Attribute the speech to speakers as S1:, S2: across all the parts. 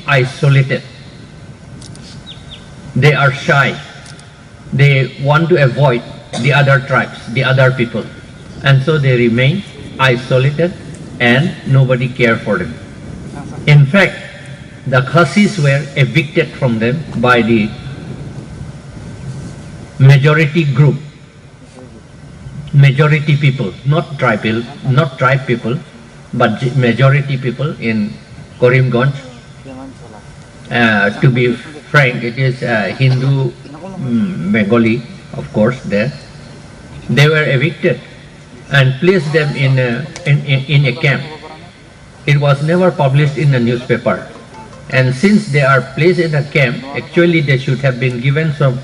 S1: isolated. They are shy. They want to avoid the other tribes, the other people. And so they remain isolated and nobody cared for them. In fact, the Khasis were evicted from them by the majority group, majority people, not tribe people, but majority people in Karimganj. To be frank, it is Hindu Bengali, of course, there. They were evicted and placed them in a camp. It was never published in the newspaper. And since they are placed in a camp, actually they should have been given some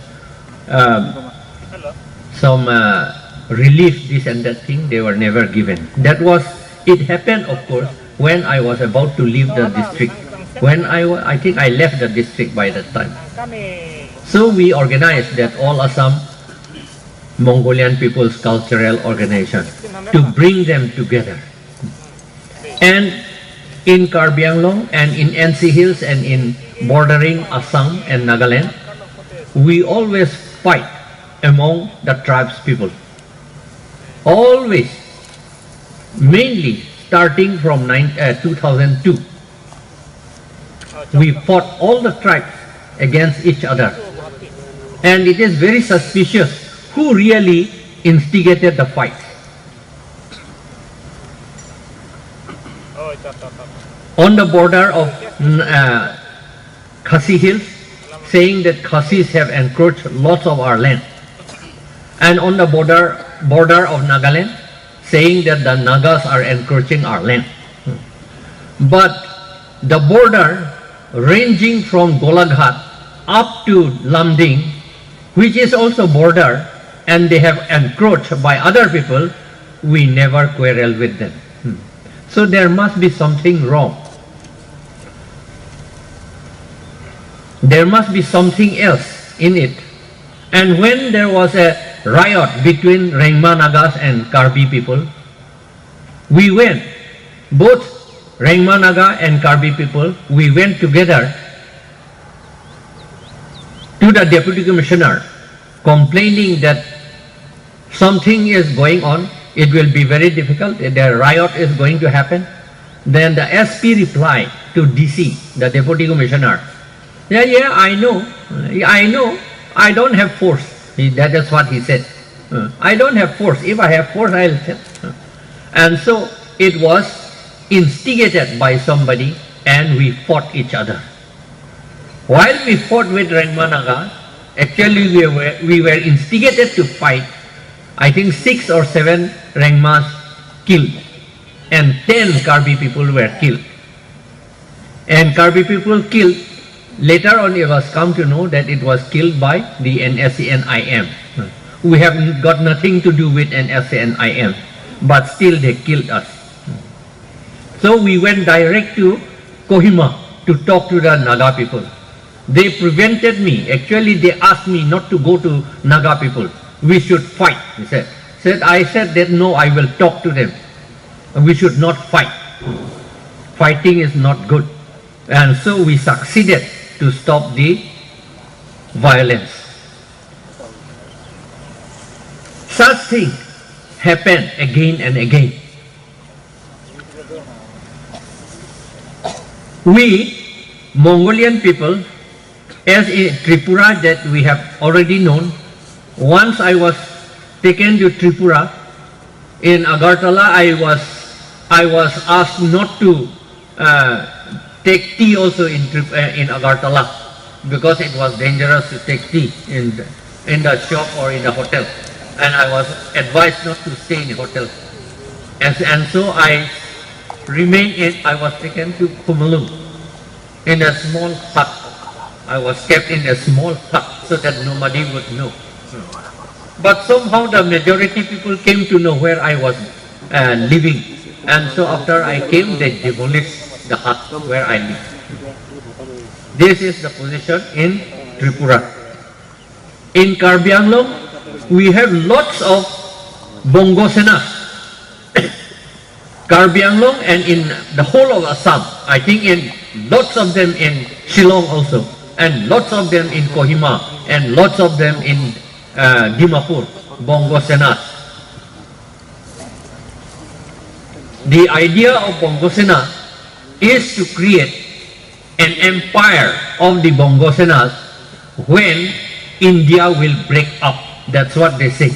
S1: relief, this and that thing. They were never given. It happened, of course, when I was about to leave the district. When I think I left the district by that time. So we organized that All Assam Mongolian People's Cultural Organization to bring them together. And in Karbi Anglong and in NC Hills and in bordering Assam and Nagaland, we always fight among the tribes people. Always. Mainly starting from 2002. We fought all the tribes against each other. And it is very suspicious who really instigated the fight. On the border of Khasi Hills, saying that Khasis have encroached lots of our land. And on the border of Nagaland, saying that the Nagas are encroaching our land. But the border ranging from Golaghat up to Lamding, which is also border, and they have encroached by other people, we never quarrel with them. So there must be something wrong. There must be something else in it. And when there was a riot between Rengma Nagas and Karbi people, we went, both Rengma Naga and Karbi people, we went together to the Deputy Commissioner complaining that something is going on, it will be very difficult, the riot is going to happen. Then the SP replied to DC, the Deputy Commissioner, yeah, I know, I don't have force. That is what he said. I don't have force. If I have force, I'll tell. And so it was instigated by somebody and we fought each other. While we fought with Rengma Naga, actually we were instigated to fight. I think 6 or 7 Rengmas killed and 10 Karbi people were killed. And Karbi people killed, later on it was come to know that it was killed by the NSA and IM. We have got nothing to do with NSA and IM, but still they killed us. So we went direct to Kohima to talk to the Naga people. They prevented me. Actually, they asked me not to go to Naga people. We should fight, he said. I said that no, I will talk to them. We should not fight. Fighting is not good. And so we succeeded to stop the violence. Such things happen again and again. We, Mongolian people, as in Tripura that we have already known, once I was taken to Tripura, in Agartala I was asked not to take tea also in Agartala because it was dangerous to take tea in the shop or in the hotel, and I was advised not to stay in the hotel, and so I was taken to Kumalung in a small hut. I was kept in a small hut so that nobody would know. But somehow the majority people came to know where I was living, and so after I came, they demolished the hut where I live. This is the position in Tripura. In Karbi Anglong, we have lots of Bongo Senas. Karbi Anglong and in the whole of Assam, I think in lots of them in Shillong also, and lots of them in Kohima, and lots of them in Dimapur, Bongo Senas. The idea of Bongo Sena is to create an empire of the Bongo Senas when India will break up. That's what they say.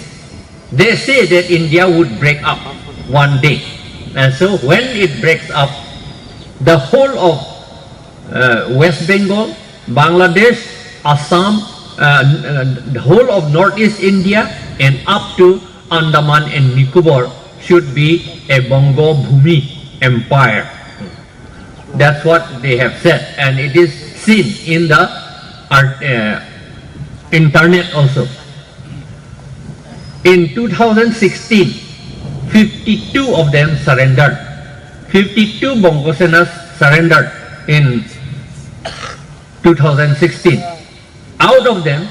S1: They say that India would break up one day. And so when it breaks up, the whole of West Bengal, Bangladesh, Assam, the whole of Northeast India and up to Andaman and Nicobar should be a Bongo Bhumi empire. That's what they have said, and it is seen in the internet also. In 2016, 52 of them surrendered. 52 Bongo Senas surrendered in 2016. Out of them,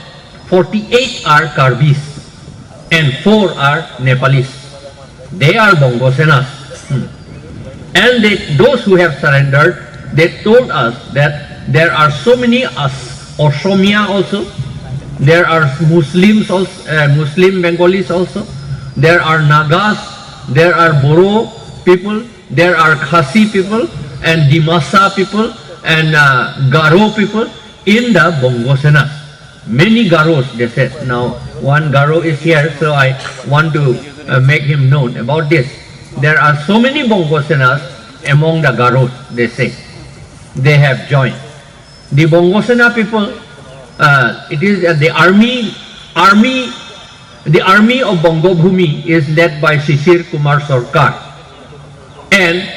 S1: 48 are Karbis and 4 are Nepalis. They are Bongo Senas. And those who have surrendered, they told us that there are so many Osomia also, there are Muslims also, Muslim Bengalis also, there are Nagas, there are Boro people, there are Khasi people, and Dimasa people, and Garo people in the Bongo Senas. Many Garos, they said. Now, one Garo is here, so I want to make him known about this. There are so many Bongo Senas among the Garos, they say. They have joined. The Bongo Sena people, it is the army of Bongo Bhumi is led by Shishir Kumar Sarkar. And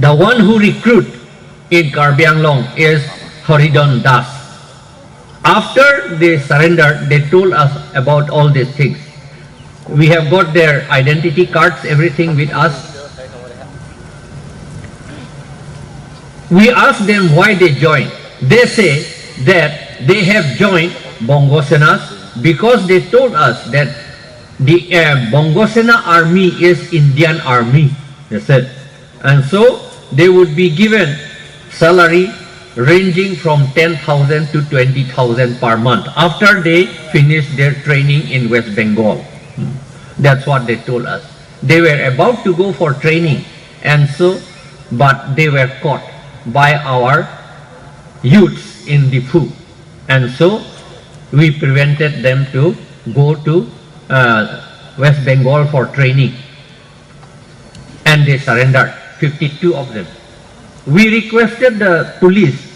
S1: the one who recruit in Karbi Anglong is Haridon Das. After they surrendered, they told us about all these things. We have got their identity cards, everything with us. We asked them why they joined. They say that they have joined Bongo Senas because they told us that the Bongo Sena army is Indian army, they said. And so they would be given salary ranging from 10,000 to 20,000 per month after they finish their training in West Bengal. That's what they told us. They were about to go for training, and so, but they were caught by our youths in the Phu, and so we prevented them to go to West Bengal for training, and they surrendered, 52 of them. We requested the police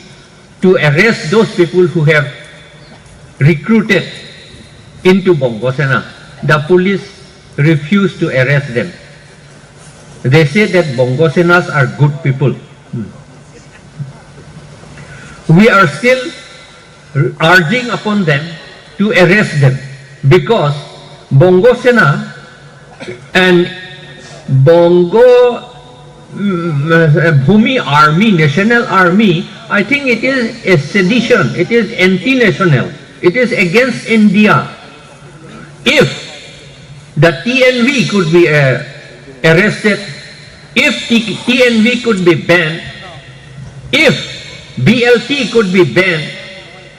S1: to arrest those people who have recruited into Bongo Sena. The police refused to arrest them. They say that Bongo Senas are good people. We are still urging upon them to arrest them because Bongo Sena and Bongo Bhumi Army, National Army, I think it is a sedition, it is anti-national, it is against India. If the TNV could be arrested, if TNV could be banned, if BLT could be banned,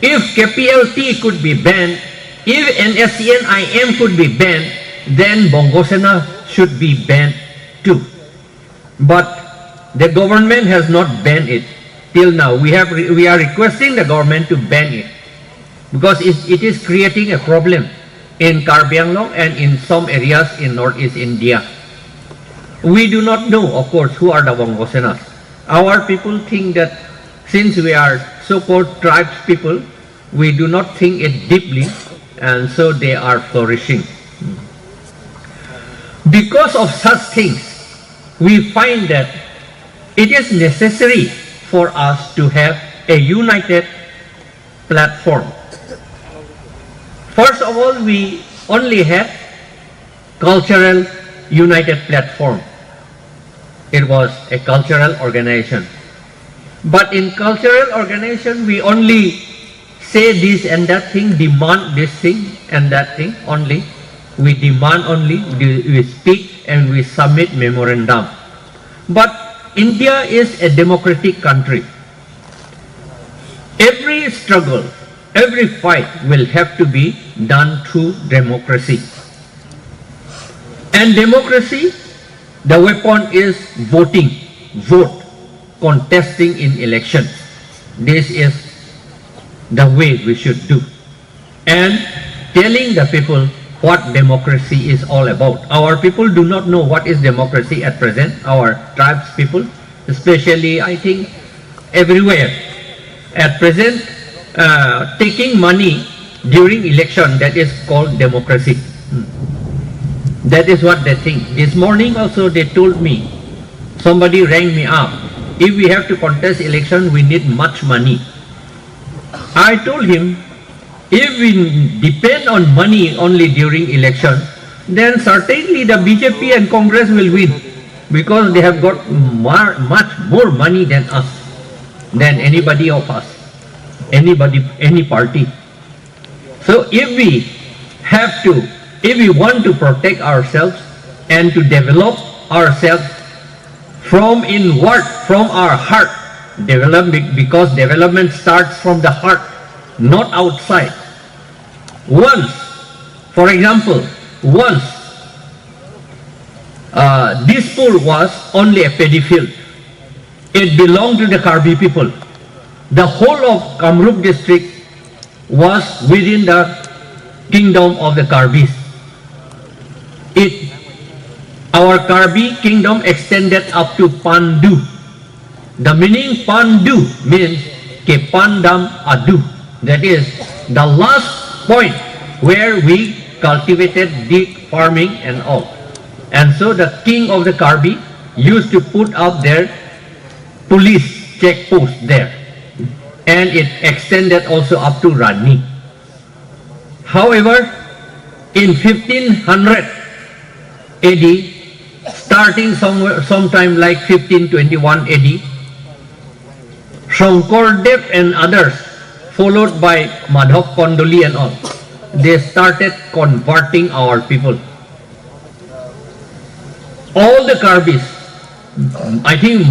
S1: if KPLT could be banned, if NSCN-IM could be banned, then Bongo Sena should be banned too. But the government has not banned it till now. We are requesting the government to ban it because it is creating a problem in Karbi Anglong and in some areas in Northeast India. We do not know, of course, who are the Bongo Senas. Our people think that since we are so-called tribes people, we do not think it deeply, and so they are flourishing. Because of such things, we find that it is necessary for us to have a united platform. First of all, we only had cultural united platform. It was a cultural organization. But in cultural organization, we only say this and that thing, demand this thing and that thing only. We demand only, we speak and we submit memorandum. But India is a democratic country. Every struggle, every fight will have to be done through democracy. And democracy, the weapon is voting, vote, contesting in elections. This is the way we should do. And telling the people what democracy is all about. Our people do not know what is democracy at present, our tribes people, especially I think everywhere. At present, taking money during election, that is called democracy. That is what they think. This morning also they told me, somebody rang me up, if we have to contest election, we need much money. I told him, if we depend on money only during election, then certainly the BJP and Congress will win, because they have got much more money than us, than anybody of us, any party. So if we want to protect ourselves and to develop ourselves from inward, from our heart, because development starts from the heart, not outside. Once, for example, once this pool was only a paddy field. It belonged to the Karbi people. The whole of Kamrup district was within the kingdom of the Karbis. Our Karbi kingdom extended up to Pandu. The meaning Pandu means ke Pandam Adu. That is the last point where we cultivated deep farming and all. And so the king of the Karbi used to put up their police check post there. And it extended also up to Rani. However, in 1500 AD, starting sometime like 1521 AD, Shankardev and others, followed by Madhav Kondoli and all, they started converting our people. All the Karbis, I think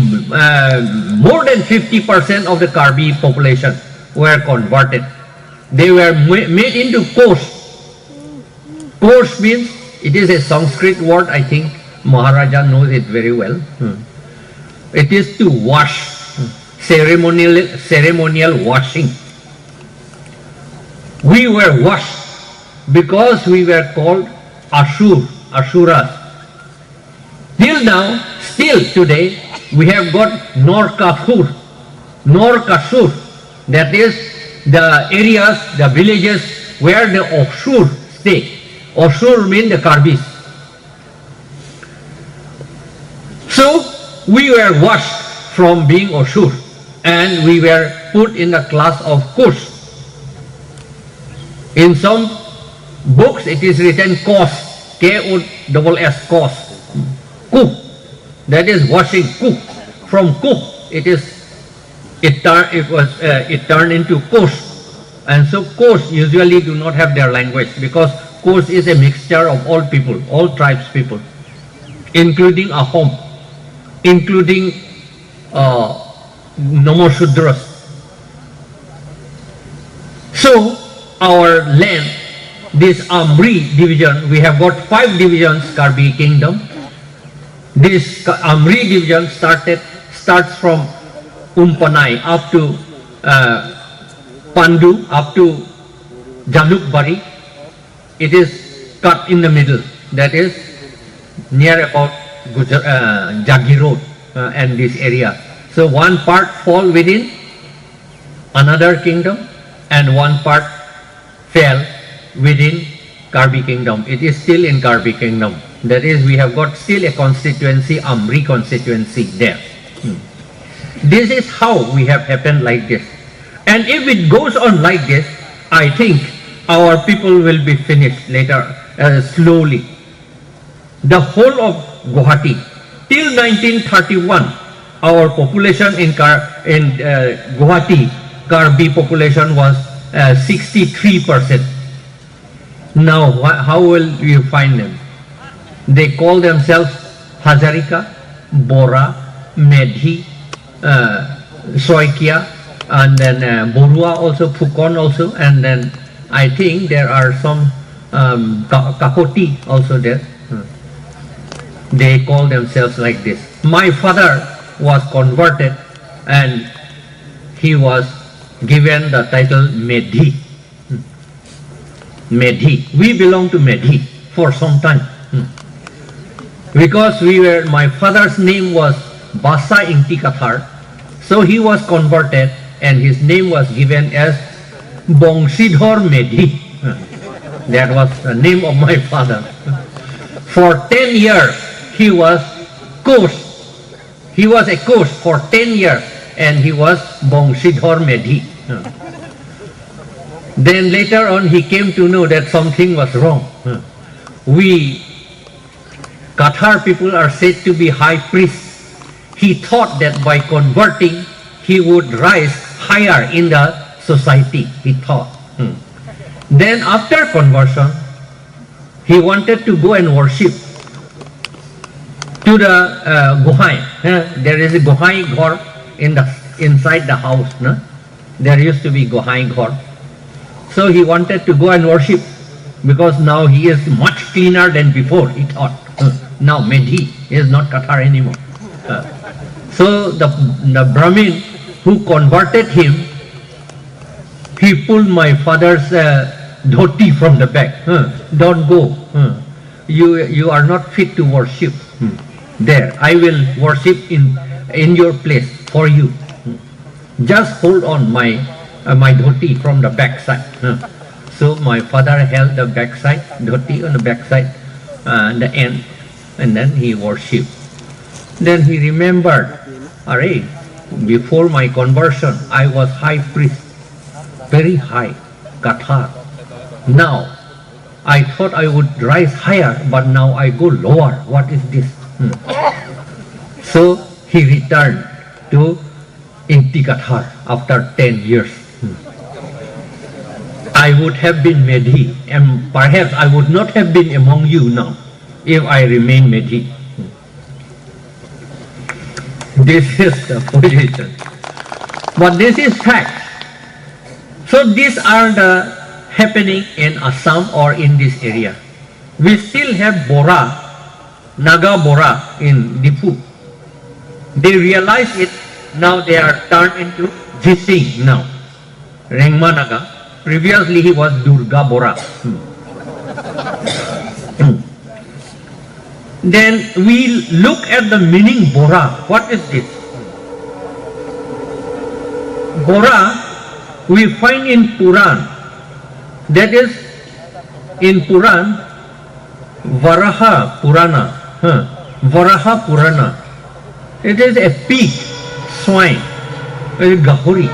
S1: more than 50% of the Karbi population were converted. They were made into kos. Kos means, it is a Sanskrit word, I think Maharaja knows it very well. It is to wash, ceremonial washing. We were washed because we were called Asuras. Till now, still today, we have got Norkasur, that is the areas, the villages where the Asur stay. Asur means the Karbis. So, we were washed from being Asur and we were put in the class of Kus. In some books it is written Kos, K-O-S-S, Kos, cook, that is washing, cook. From cook it turned into Kos, and so Kos usually do not have their language, because Kos is a mixture of all people, all tribes people, including Ahom, including Nomosudras. So our land, this Amri division, we have got 5 divisions, Karbi kingdom. This Amri division starts from Umpanai up to Pandu, up to Jalukbari. It is cut in the middle, that is near about Jagi Road and this area. So one part fall within another kingdom and one part fell within Karbi kingdom. It is still in Karbi kingdom. That is, we have got still a constituency, Amri constituency there. This is how we have happened like this. And if it goes on like this, I think our people will be finished later, slowly. The whole of Guwahati, till 1931, our population in Guwahati, Karbi population was 63%. Now, how will you find them? They call themselves Hazarika, Bora, Medhi, Soikia, and then Borua also, Phukon also, and then I think there are some Kakoti also there. They call themselves like this. My father was converted and he was given the title Medhi. Medhi. We belong to Medhi for some time. Because my father's name was Basa Inti Kathar, so he was converted and his name was given as Bongsidhor Medhi. That was the name of my father. For 10 years he was course. He was a course for 10 years and he was Bongsidhor Medhi. Then later on he came to know that something was wrong. We Kathar people are said to be high priests. He thought that by converting he would rise higher in the society, he thought. Then after conversion, he wanted to go and worship to the Gohai. There is a Gohai Ghor inside the house. No? There used to be Gohai Ghor. So he wanted to go and worship because now he is much cleaner than before, he thought. Now Medhi is not Kathar anymore. So the Brahmin who converted him, he pulled my father's dhoti from the back. Don't go. You are not fit to worship. There, I will worship in your place for you. Just hold on my dhoti from the backside. So my father held the backside, dhoti on the backside, the end, and then he worshipped. Then he remembered, Array, before my conversion, I was high priest, very high, Kathar. Now, I thought I would rise higher, but now I go lower. What is this? So he returned to Inti Kathar after 10 years. I would have been Medhi, and perhaps I would not have been among you now if I remain Medhi. This is the position. But this is fact. So these are the happening in Assam or in this area. We still have Bora, Naga Bora in Dipu. They realize it, now they are turned into Jising now. Rengma Naga. Previously he was Durga Bora. Then we look at the meaning Bora. What is this? Bora we find in Puran. That is in Puran, Varaha Purana. Varaha Purana. It is a pig, swine, a Gahuri.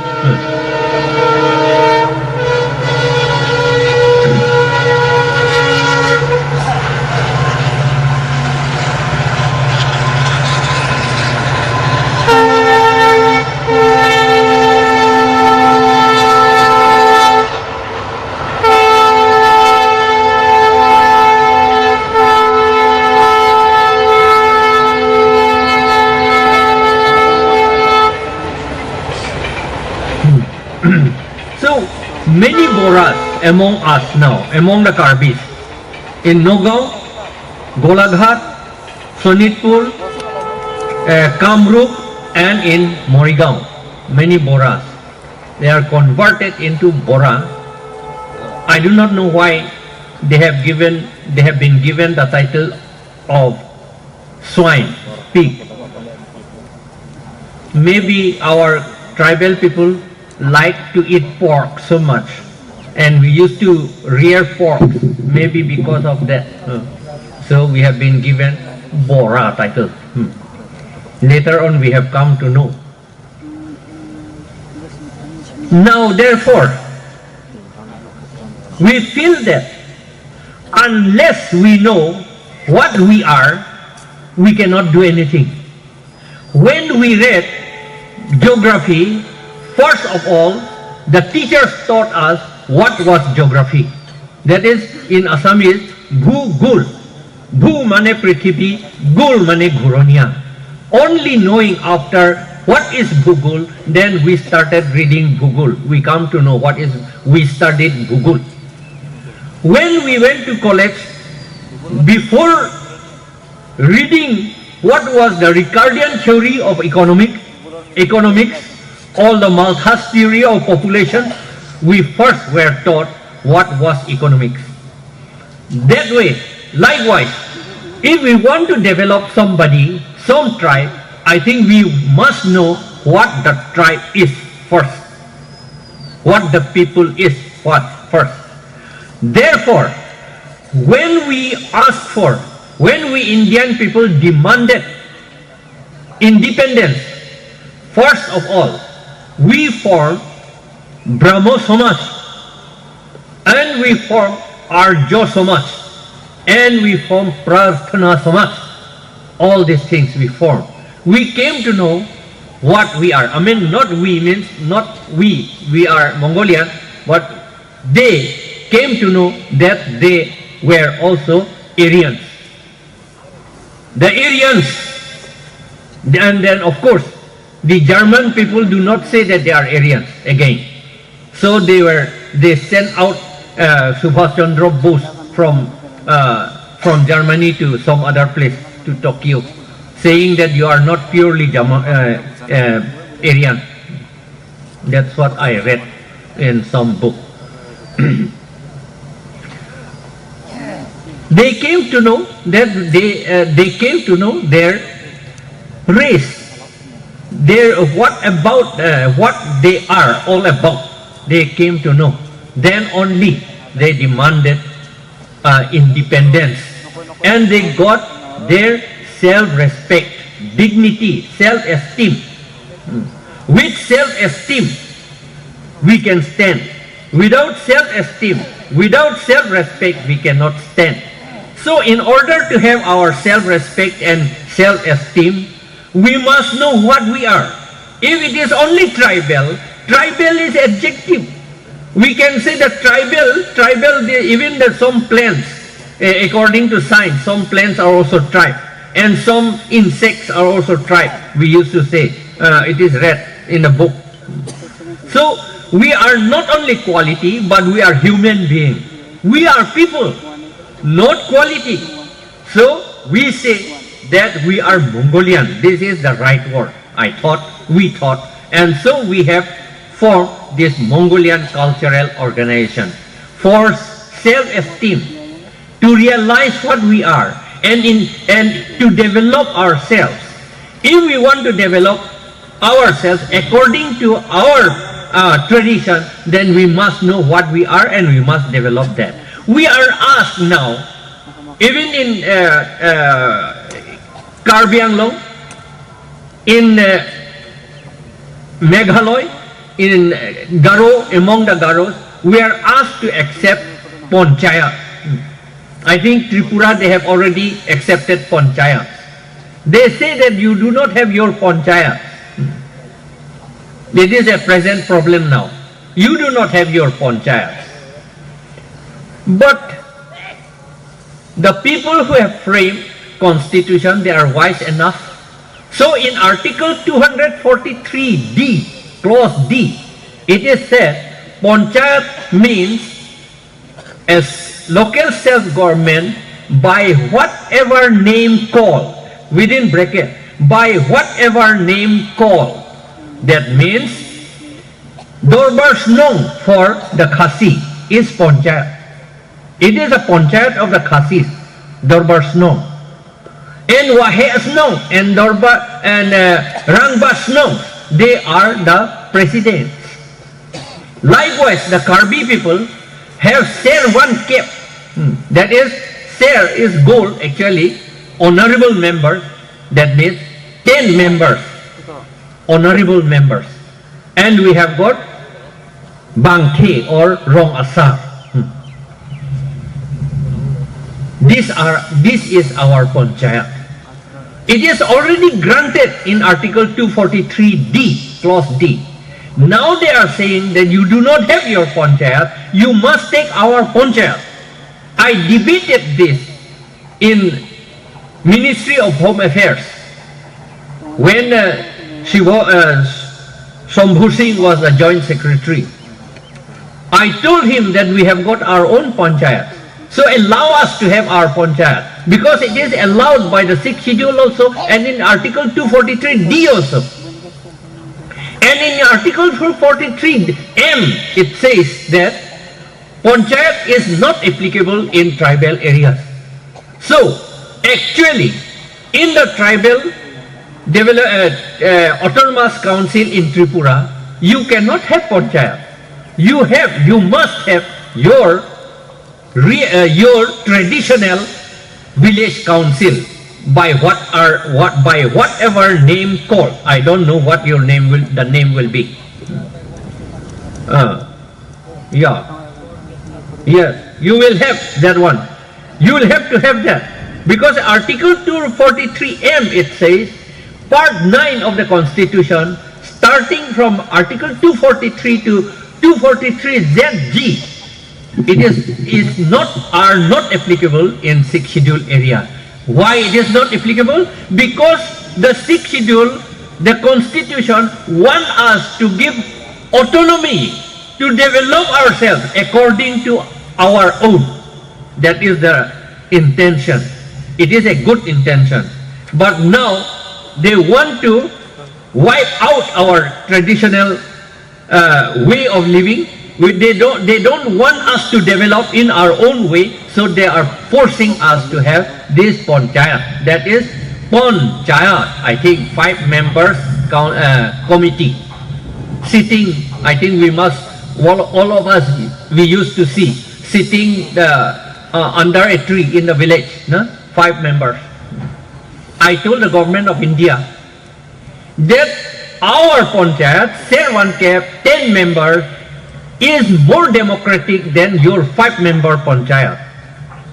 S1: Many Boras among us now, among the Karbis, in Nagaon, Golaghat, Sonitpur, Kamrup, and in Morigaon. Many Boras. They are converted into Bora. I do not know why they have been given the title of swine, pig. Maybe our tribal people like to eat pork so much, and we used to rear pork, maybe because of that. So we have been given Bora title. Later on we have come to know. Now therefore, we feel that unless we know what we are, we cannot do anything. When we read geography, first of all, the teachers taught us what was geography. That is, in Assamese, Bhu Gul. Bhu mane Prithibi, Gul mane Ghuronia. Only knowing after what is Bhugol, then we started reading Bhugol. We come to know what is, we studied Bhugol. When we went to college, before reading what was the Ricardian theory of economics, all the Malthus theory of population, we first were taught what was economics. That way, likewise, if we want to develop somebody, some tribe, I think we must know what the tribe is first. What the people is first. Therefore, when we asked for, when we Indian people demanded independence, first of all, we formed Brahmo Samaj, and we formed Arjo Samaj, and we formed Prarthana Samaj. All these things we formed. We came to know what we are. I mean, not we means not we are Mongolian, but they came to know that they were also Aryans. The Aryans, and then of course, the German people do not say that they are Aryans again. So they sent out Subhash Chandra Bose from Germany to some other place, to Tokyo, saying that you are not purely Aryan. That's what I read in some book. They came to know that they came to know their race, what they are all about. They came to know. Then only they demanded independence, and they got their self-respect, dignity, self-esteem. With self-esteem, we can stand. Without self-esteem, without self-respect, we cannot stand. So in order to have our self-respect and self-esteem, we must know what we are. If it is only tribal, tribal is adjective. We can say that tribal, even some plants, according to science, some plants are also tribe, and some insects are also tribe. We used to say, it is read in a book. So we are not only quality, but we are human being. We are people, not quality. So we say that we are Mongolian. This is the right word. I thought, we thought, and so we have formed this Mongolian cultural organization for self-esteem, to realize what we are, and to develop ourselves. If we want to develop ourselves according to our tradition, then we must know what we are and we must develop that. We are asked now, even in Karbi Anglong, in Meghalaya, in Garo, among the Garos, we are asked to accept Panchayat. I think Tripura, they have already accepted Panchayat. They say that you do not have your Panchayat. It is a present problem now. You do not have your Panchayat. But the people who have framed Constitution, they are wise enough. So in Article 243D, Clause D, it is said, Panchayat means a local self-government by whatever name called, within bracket, by whatever name called. That means Dorbar Snong for the Khasi is Panchayat. It is a Panchayat of the Khasis, Dorbar Snong. And Wahe Snong and Dorbar and Rangba Snong, they are the presidents. Likewise, the Karbi people have Ser one cap. That is, Ser is gold actually, honorable members, that means 10 members, honorable members. And we have got Bangke or Rong Asar. This is our Panchayat. It is already granted in Article 243D, Clause D. Now they are saying that you do not have your Panchayat, you must take our Panchayat. I debated this in Ministry of Home Affairs. when Shambhu Singh was the joint secretary, I told him that we have got our own panchayat. So allow us to have our panchayat, because it is allowed by the 6th schedule also, and in Article 243D also. And in Article 243M it says that panchayat is not applicable in tribal areas. So actually in the tribal autonomous council in Tripura, you cannot have panchayat. You must have your traditional village council by whatever name called. I don't know what the name will be. Yes, you will have that one. You will have to have that, because Article 243M it says, Part 9 of the Constitution, starting from Article 243 to 243ZG, are not applicable in 6th schedule area. Why it is not applicable? Because the 6th schedule, the Constitution, want us to give autonomy to develop ourselves according to our own. That is the intention. It is a good intention. But now they want to wipe out our traditional way of living. They don't want us to develop in our own way, so they are forcing us to have this panchayat. That is panchayat, I think 5 members committee sitting. I think we must, all of us, we used to see sitting under a tree in the village, 5 members. I told the government of India that our panchayat, Servan Cap, 10 members, is more democratic than your 5-member panchayat.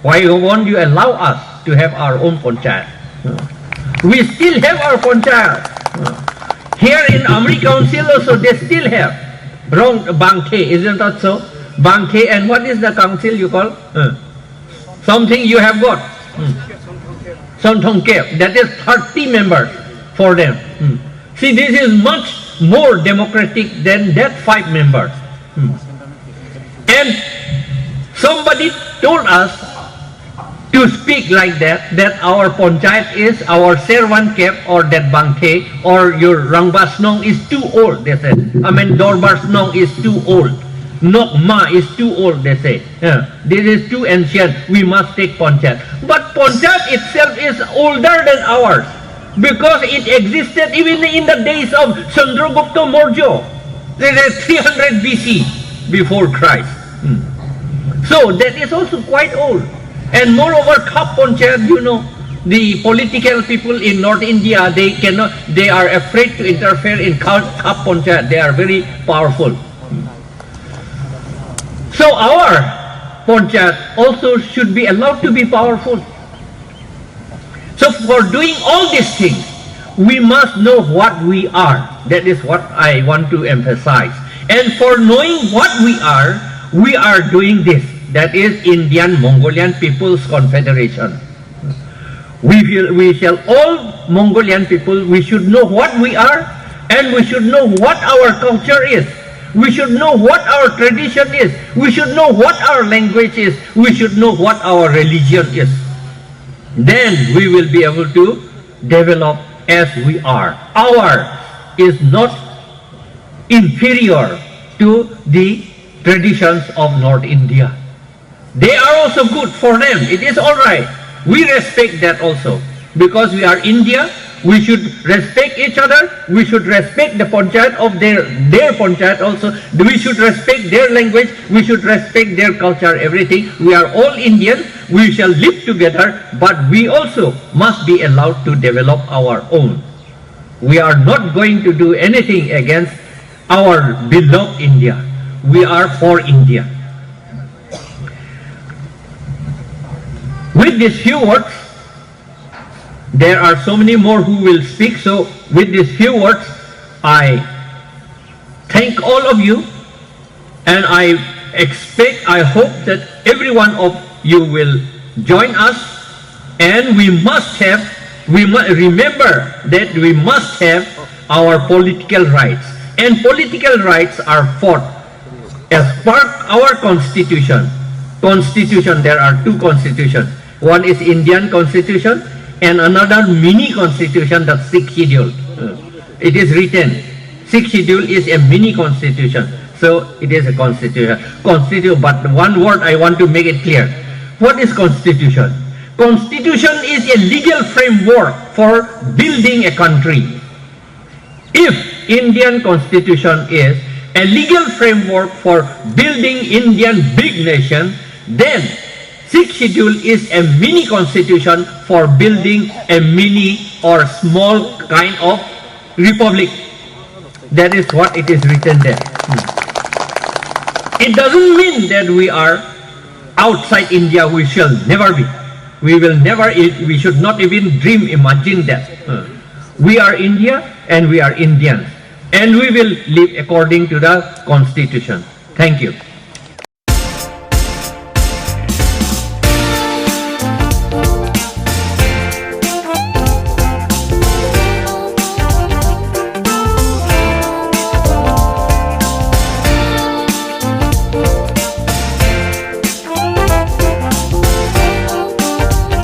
S1: Why won't you allow us to have our own panchayat? We still have our panchayat. Here in Amri Council also they still have. Wrong, Bangke, isn't that so? Bangke, and what is the council you call? Something you have got. Somthongke, that is 30 members for them. See, this is much more democratic than that 5 members. And somebody told us to speak like that our panchayat is, our Servan Cap or that Bangke or your Rangbasnong is too old, they said. I mean, Dorbasnong is too old. Nokma is too old, they say. This is too ancient, we must take panchayat. But panchayat itself is older than ours, because it existed even in the days of Chandragupta Maurya. There is 300 BC before Christ. So that is also quite old. And moreover, Khap Panchayat, you know, the political people in North India, they are afraid to interfere in Khap Panchayat. They are very powerful. So our panchayat also should be allowed to be powerful. So for doing all these things, we must know what we are. That is what I want to emphasize. And for knowing what we are doing this. That is Indian Mongolian People's Confederation. We shall all Mongolian people, we should know what we are, and we should know what our culture is. We should know what our tradition is. We should know what our language is. We should know what our religion is. Then we will be able to develop as we are. Ours is not inferior to the traditions of North India. They are also good for them. It is all right. We respect that also. Because we are India, we should respect each other. We should respect the panchayat of their panchayat also. We should respect their language. We should respect their culture, everything. We are all Indian. We shall live together, but we also must be allowed to develop our own. We are not going to do anything against our beloved India. We are for India. With these few words, there are so many more who will speak. So with these few words, I thank all of you, and I hope that every one of you will join us, and we must have we must remember that we must have our political rights, and political rights are fought as part our constitution. There are two constitutions. One is Indian constitution and another mini constitution, the sixth schedule. It is written. Sixth schedule is a mini constitution. So it is a constitution. But one word I want to make it clear. What is constitution? Constitution is a legal framework for building a country. If Indian constitution is a legal framework for building Indian big nation, then sixth schedule is a mini constitution for building a mini or small kind of republic. That is what it is written there. It doesn't mean that we are outside India. We shall never be. We will never. We should not even imagine that. We are India and we are Indians, and we will live according to the constitution. Thank you.